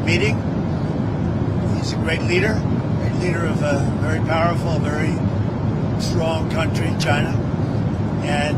meeting. He's a great leader of a very powerful, very strong country, China. And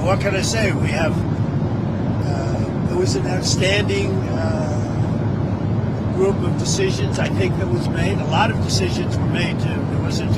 what can I say? We have, it was an outstanding group of decisions, I think, that was made. A lot of decisions were made, too. There wasn't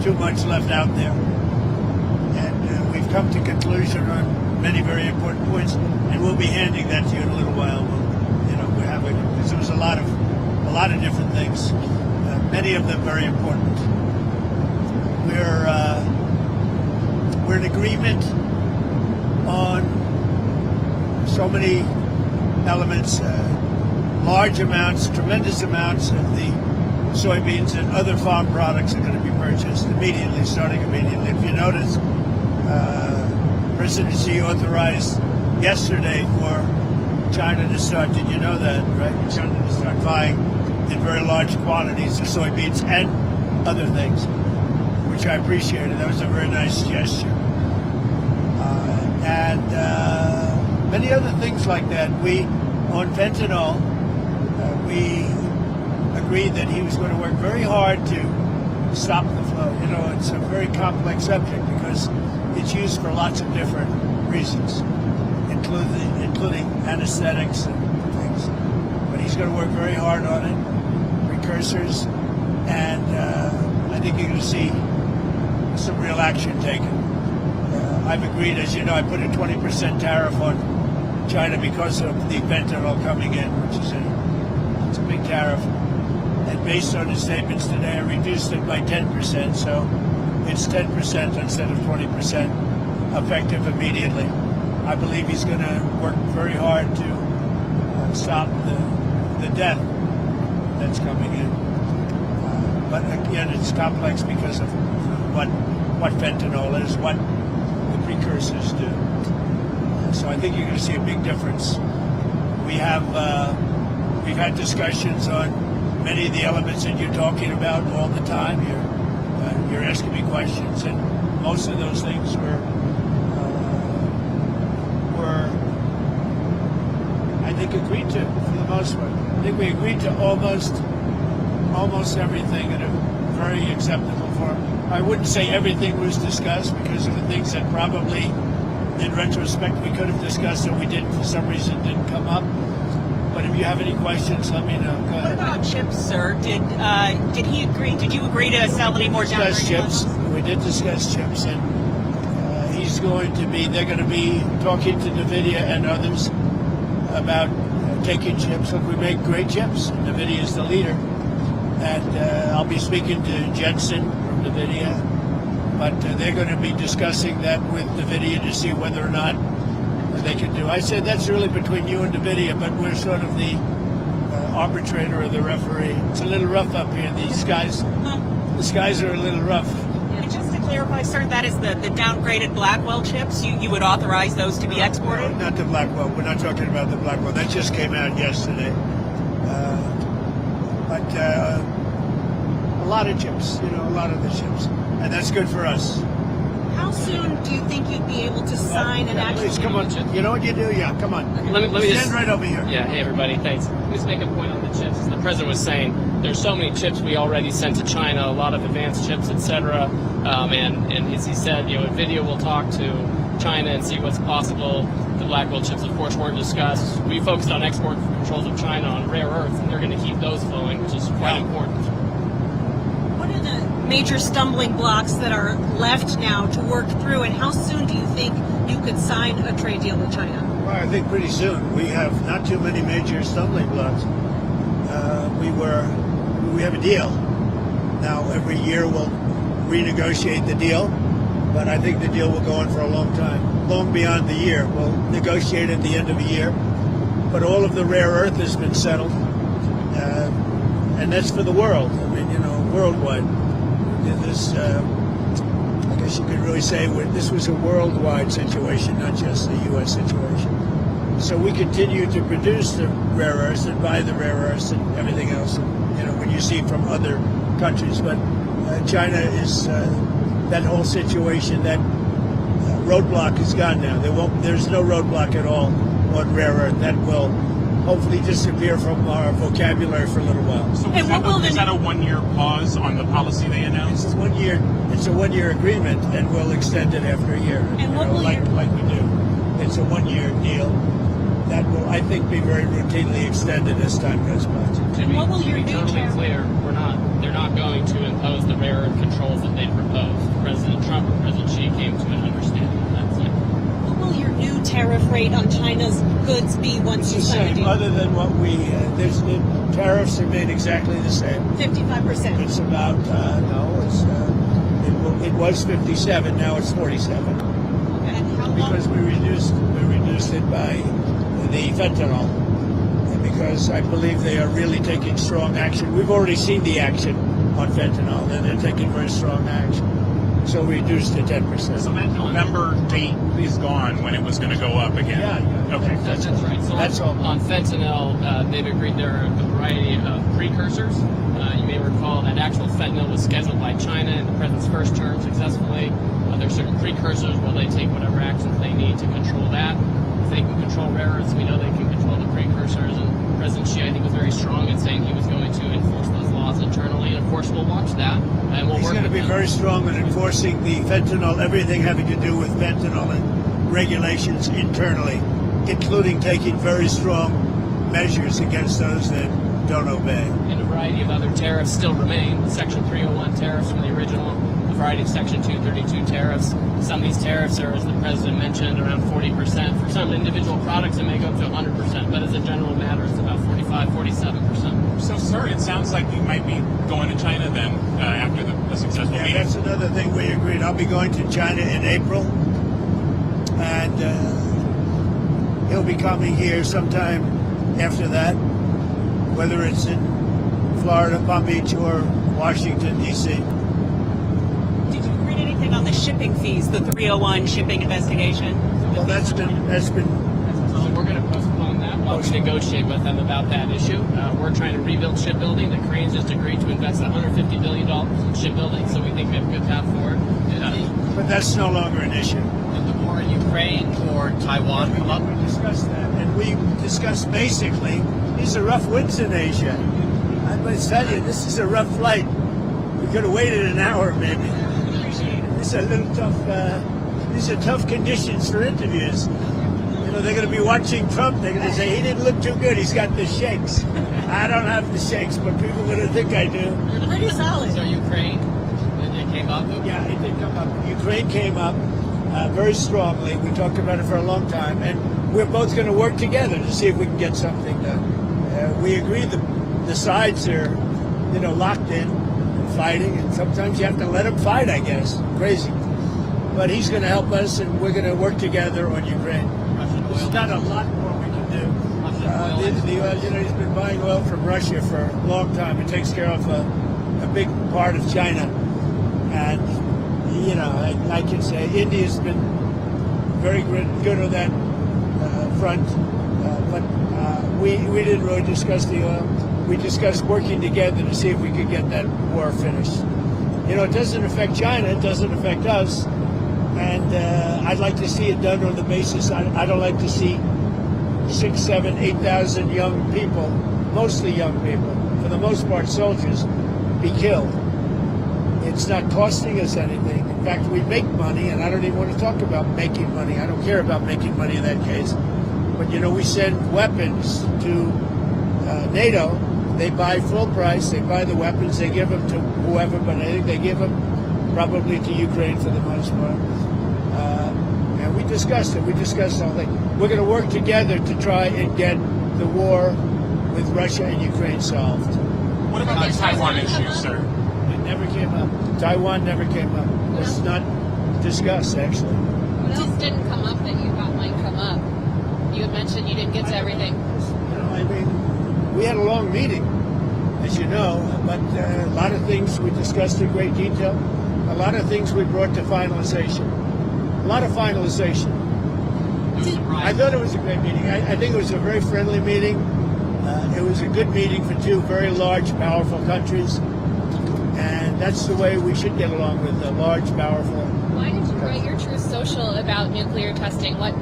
too much left out there. And we've come to conclusion on many very important points, and we'll be handing that to you in a little while. We're having, because there was a lot of different things, many of them very important. We're in agreement on so many elements, large amounts, tremendous amounts of the soybeans and other farm products are going to be purchased immediately, starting immediately. If you notice, President Xi authorized yesterday for China to start, did you know that, right? China to start buying in very large quantities of soybeans and other things, which I appreciated. That was a very nice gesture. And many other things like that. On fentanyl, we agreed that he was going to work very hard to stop the flow. It's a very complex subject because it's used for lots of different reasons, including anesthetics and things. But he's going to work very hard on it, precursors, and I think you're going to see some real action taken. I've agreed, as you know, I put a 20% tariff on China because of the fentanyl coming in, which is it's a big tariff. And based on his statements today, I reduced it by 10%, so it's 10% instead of 20% effective immediately. I believe he's going to work very hard to stop the death that's coming in. But again, it's complex because of what fentanyl is, what the precursors do. So I think you're going to see a big difference. We've had discussions on many of the elements that you're talking about all the time. You're asking me questions, and most of those things were I think agreed to for the most part. I think we agreed to almost everything in a very acceptable form. I wouldn't say everything was discussed because of the things that probably, in retrospect, we could have discussed and we didn't, for some reason, didn't come up. But if you have any questions, let me know. Go ahead. What about chips, sir? Did he agree? Did you agree to sell any more down chips? We did discuss chips, and they're going to be talking to NVIDIA and others about taking chips. Look, we make great chips. NVIDIA is the leader. And I'll be speaking to Jensen from NVIDIA, but they're going to be discussing that with NVIDIA to see whether or not they can do. I said that's really between you and NVIDIA, but we're sort of the arbitrator or the referee. It's a little rough up here. The skies are a little rough. And just to clarify, sir, that is the downgraded Blackwell chips. You would authorize those to be exported? Not the Blackwell. We're not talking about the Blackwell. That just came out yesterday. But a lot of chips, a lot of the chips. And that's good for us. How soon do you think you'd be able to sign an actual... Please, come on. You know what you do? Yeah, come on. Let me stand right over here. Yeah, hey, everybody, thanks. Let me just make a point on the chips. As the president was saying, there's so many chips we already sent to China, a lot of advanced chips, etc. And as he said, NVIDIA will talk to China and see what's possible. The Blackwell chips, of course, weren't discussed. We focused on export controls of China on rare earths, and they're going to keep those flowing, which is quite important. What are the major stumbling blocks that are left now to work through, and how soon do you think you could sign a trade deal with China? Well, I think pretty soon. We have not too many major stumbling blocks. We have a deal. Now, every year we'll renegotiate the deal, but I think the deal will go on for a long time, long beyond the year. We'll negotiate at the end of the year, but all of the rare earth has been settled, and that's for the world. I mean, worldwide. This, I guess you could really say this was a worldwide situation, not just a U.S. situation. So we continue to produce the rare earths and buy the rare earths and everything else, when you see from other countries. But China is, that whole situation, that roadblock is gone now. There's no roadblock at all on rare earth. That will hopefully disappear from our vocabulary for a little while. So And what will is the- that a 1-year pause on the policy they announced? It's a 1 year agreement, and we'll extend it after a year. And what will like your- we do. It's a 1 year deal that will, I think, be very routinely extended as time goes by. And what will To your be new totally tariff? clear, they're not going to impose the rare earth controls that they proposed. President Trump and President Xi came to an understanding on that. What will your new tariff rate on China's goods be once you It's the sign a same, deal? other than what the tariffs remain exactly the same. 55%. It's about, it was 57, now it's 47. And how long? Because we reduced it by the fentanyl, and because I believe they are really taking strong action. We've already seen the action on fentanyl, and they're taking very strong action. So we reduced to 10%. So that November date is gone when it was going to go up again. Yeah. Okay. That's right. So That's all. on fentanyl, they've agreed there are a variety of precursors. You may recall that actual fentanyl was scheduled by China in the president's first term successfully. There are certain precursors where they take whatever actions they need to control that. If they can control rare earths, we know they can control the precursors. And President Xi, I think, was very strong in saying he was going to enforce those laws internally. And of course, we'll watch that, and we'll He's work going to with be them. very strong in enforcing the fentanyl, everything having to do with fentanyl and regulations internally, including taking very strong measures against those that don't obey. And a variety of other tariffs still remain. Section 301 tariffs from the original, a variety of Section 232 tariffs. Some of these tariffs are, as the president mentioned, around 40%. For some individual products, it may go up to 100%, but as a general matter, it's about 45, 47%. So, sir, it sounds like you might be going to China then after the successful Yeah, meeting. that's another thing we agreed. I'll be going to China in April, and he'll be coming here sometime after that, whether it's in Florida, Palm Beach, or Washington, D.C. Did you read anything on the shipping fees, the 301 shipping investigation? Well, that's been So we're going to postpone that while we negotiate with them about that issue. We're trying to rebuild shipbuilding. The Cranes just agreed to invest $150 billion in shipbuilding, so we think we have a good path forward. but that's no longer an issue. Did the war in Ukraine or Taiwan come up? We discussed that, and we discussed basically these are rough winds in Asia. I must tell you, this is a rough flight. We could have waited an hour, maybe. This is a little tough. These are tough conditions for interviews. You know, they're going to be watching Trump. They're going to say he didn't look too good. He's got the shakes. I don't have the shakes, but people are going to think I do. You're pretty solid. So Ukraine, it came up. Yeah, it did come up. Ukraine came up very strongly. We talked about it for a long time, and we're both going to work together to see if we can get something done. We agree the sides are, locked in and fighting, and sometimes you have to let them fight, I guess. Crazy. But he's going to help us, and we're going to work together on Ukraine. There's not a lot more we can do. The oil, he's been buying oil from Russia for a long time. It takes care of a big part of China. And, I can say India's been very good on that front. But we didn't really discuss the oil. We discussed working together to see if we could get that war finished. It doesn't affect China. It doesn't affect us. And I'd like to see it done on the basis. I don't like to see 6, 7, 8,000 young people, mostly young people, for the most part soldiers, be killed. It's not costing us anything. In fact, we make money, and I don't even want to talk about making money. I don't care about making money in that case. But, we send weapons to NATO. They buy full price. They buy the weapons. They give them to whoever, but I think they give them probably to Ukraine for the most part. And we discussed it. We discussed all that. We're going to work together to try and get the war with Russia and Ukraine solved. What about the Taiwan issue, sir? It never came up. Taiwan never came up. It's not discussed, actually. What else didn't come up that you thought might come up? You had mentioned you didn't get to everything. We had a long meeting, as you know, but a lot of things we discussed in great detail. A lot of things we brought to finalization. A lot of finalization. I thought it was a great meeting. I think it was a very friendly meeting. It was a good meeting for two very large, powerful countries. And that's the way we should get along with the large, powerful. Why did you write your Truth Social about nuclear testing? What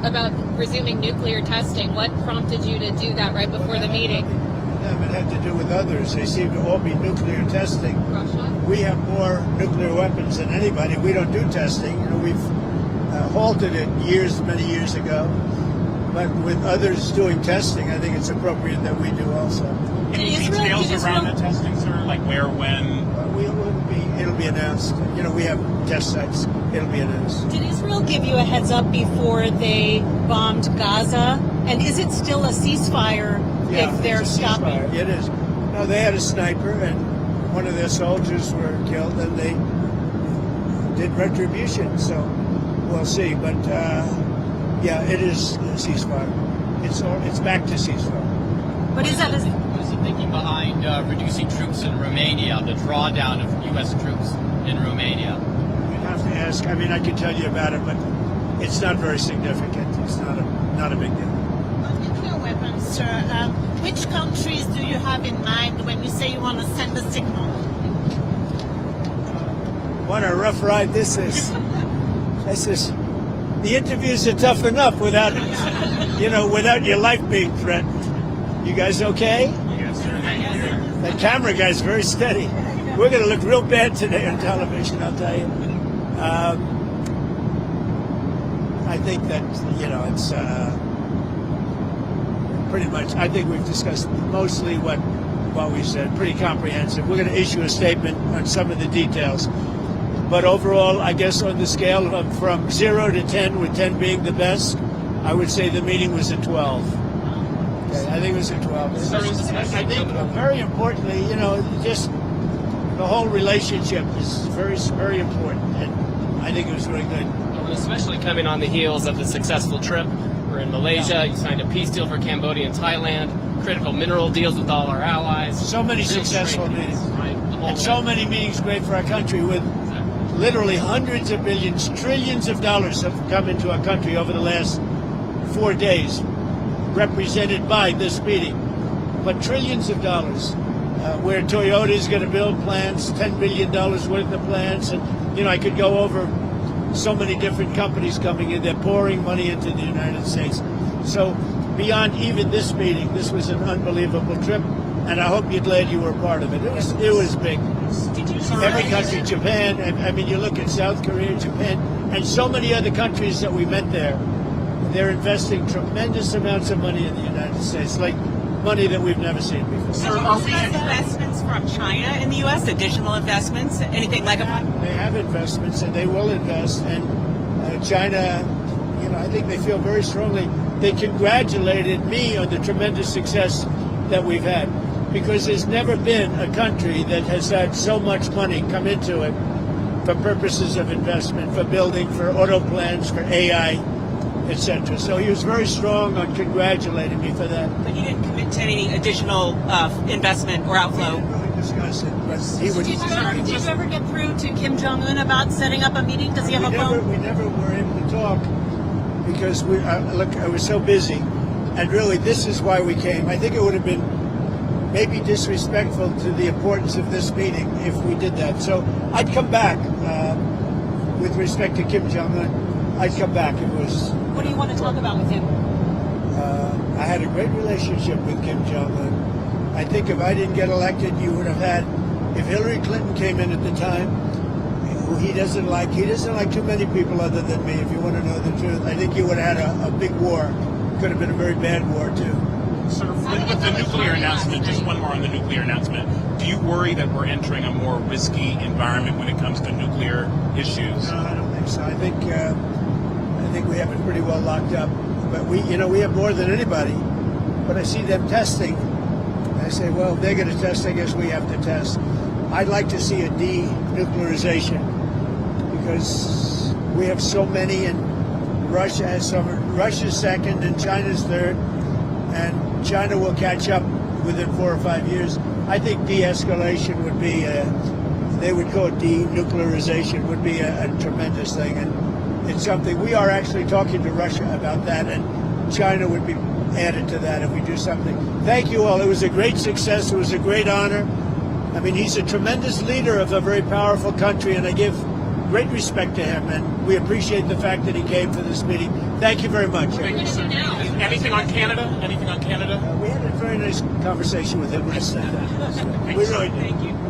about resuming nuclear testing. What prompted you to do that right before the meeting? It had to do with others. They seem to all be nuclear testing. Russia? We have more nuclear weapons than anybody. We don't do testing. We've halted it many years ago. But with others doing testing, I think it's appropriate that we do also. Any details around the testing, sir? Like where, when? It'll be announced. We have test sites. It'll be announced. Did Israel give you a heads up before they bombed Gaza? And is it still a ceasefire if they're it's a stopping? ceasefire. It is. No, they had a sniper, and one of their soldiers were killed, and they did retribution. So we'll see. But it is a ceasefire. It's back to ceasefire. But is that What is the thinking behind reducing troops in Romania, the drawdown of U.S. troops in Romania? You have to ask. I mean, I can tell you about it, but it's not very significant. It's not a big deal. On nuclear weapons, sir, which countries do you have in mind when you say you want to send a signal? What a rough ride this is. The interviews are tough enough without your life being threatened. You guys okay? Yes, sir. That camera guy's very steady. We're going to look real bad today on television, I'll tell you. I think that, it's pretty much, I think we've discussed mostly what we said, pretty comprehensive. We're going to issue a statement on some of the details. But overall, I guess on the scale of from 0 to 10, with 10 being the best, I would say the meeting was a 12. Okay, I think it was a 12. I think very importantly, just the whole relationship is very, very important. And I think it was really good. Especially coming on the heels of the successful trip. We're in Malaysia. You signed a peace deal for Cambodia and Thailand. Critical mineral deals with all our allies. So many Real successful strength, meetings. right? The whole And so way. many meetings great for our country with literally hundreds of billions, trillions of dollars have come into our country over the last 4 days, represented by this meeting. But trillions of dollars, where Toyota is going to build plants, $10 billion worth of plants. And, I could go over so many different companies coming in. They're pouring money into the United States. So beyond even this meeting, this was an unbelievable trip. And I hope you're glad you were a part of it. It was big. Every country, Japan, I mean, you look at South Korea, Japan, and so many other countries that we met there, they're investing tremendous amounts of money in the United States, like money that we've never seen before. So are we investments from China in the U.S., additional investments, anything like that? They have investments, and they will invest. And China, I think they feel very strongly. They congratulated me on the tremendous success that we've had, because there's never been a country that has had so much money come into it for purposes of investment, for building, for auto plants, for AI, etc. So he was very strong on congratulating me for that. But you didn't commit to any additional investment or We outflow. didn't really discuss it, but he would. Did you ever get through to Kim Jong-un about setting up a meeting? Does he have a phone? We never were able to talk because I was so busy. And really, this is why we came. I think it would have been maybe disrespectful to the importance of this meeting if we did that. So I'd come back with respect to Kim Jong-un. I'd come back. What do you want to talk about with him? I had a great relationship with Kim Jong-un. I think if I didn't get elected, you would have had, if Hillary Clinton came in at the time, who he doesn't like too many people other than me, if you want to know the truth. I think you would have had a big war. Could have been a very bad war, too. Sir, with the nuclear announcement, just one more on the nuclear announcement. Do you worry that we're entering a more risky environment when it comes to nuclear issues? No, I don't think so. I think we have it pretty well locked up. But we have more than anybody. But I see them testing. I say, well, if they're going to test, I guess we have to test. I'd like to see a denuclearization because we have so many, and Russia has some. Russia's second, and China's third, and China will catch up within 4 or 5 years. I think de-escalation would be, they would call it denuclearization, would be a tremendous thing. And it's something, we are actually talking to Russia about that, and China would be added to that if we do something. Thank you all. It was a great success. It was a great honor. I mean, he's a tremendous leader of a very powerful country, and I give great respect to him, and we appreciate the fact that he came for this meeting. Thank you very much. Thank you, sir. Anything on Canada? Anything on Canada? We had a very nice conversation with him last night. We really did. Thank you.